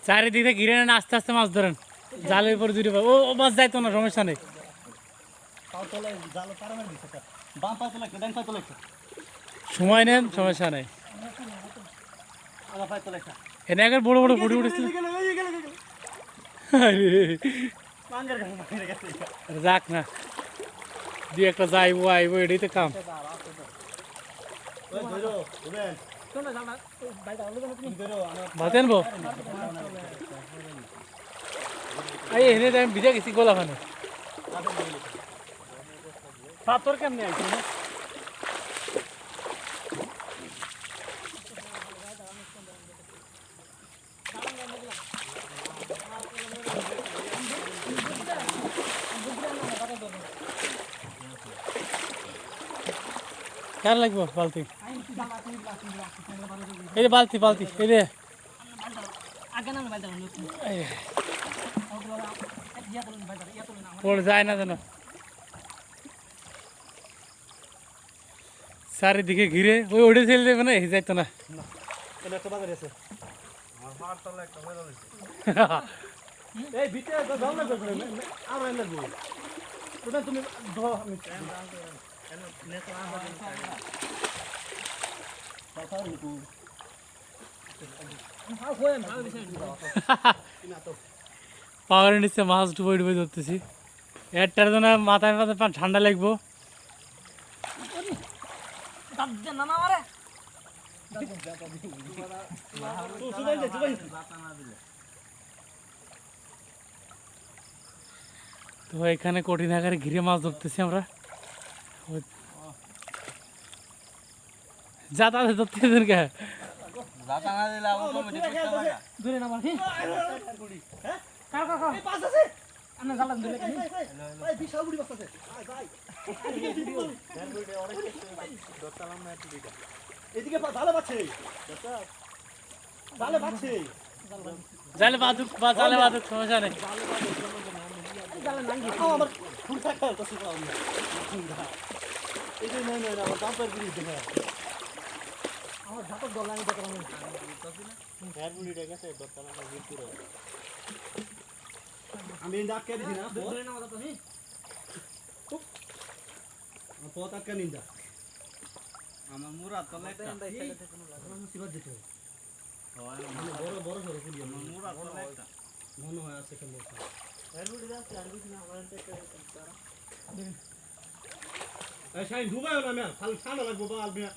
চারিদিক থেকে ঘিরে নেন, আস্তে আস্তে মাছ ধরেন। জালের উপর দুটো ও মাছ যাইতো না, সমস্যা নেই। সময় নেন, সমস্যা নেই। এনে একবার বড় বড় ফুটি উঠেছিল। যাক না, দুই একটা যাইবো আইবো, এটাই তো কাম। ভাতে আনবো এই এনে আমি ভিজা গেছি গোলা ফানে পাথর কেমনি আইছে না কার লাগবো বালতি এই যে বালতি বালতি এই যে পড়ে যায় না যেন চারিদিকে ঘিরে ওই ওঠে ছেলে দেবে না এই যাইতো না এই ভিতরে দাও না আমরা লাগবো ওটা তুমি পাওয়ারের নিচে মাছ ডুবে ডুবে ধরতেছি একটার জন্য মাথায় মাথায় ঠান্ডা লাগবো তো এখানে কঠিন আকারে ঘিরে মাছ ধরতেছি আমরা যাতা ধরতেছেন কে জালে বাদুক বা জালে বাদুক সমস্যা নেই আমি আমার মুরা তলে একটা বড় বড় করে ফুলি আমার মুরা তলে একটা মনে হয় আছে কেন এর বুড়ি যাচ্ছে আর কিছু না আমার এই শাইন ডুবাইও না মিয়া খালি ঠান্ডা লাগবে বাল মিয়া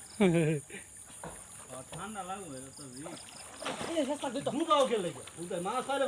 ঠান্ডা লাগবে তো জি এই শেষ তক ডুবাও গেল লাগে মাছ খাইলে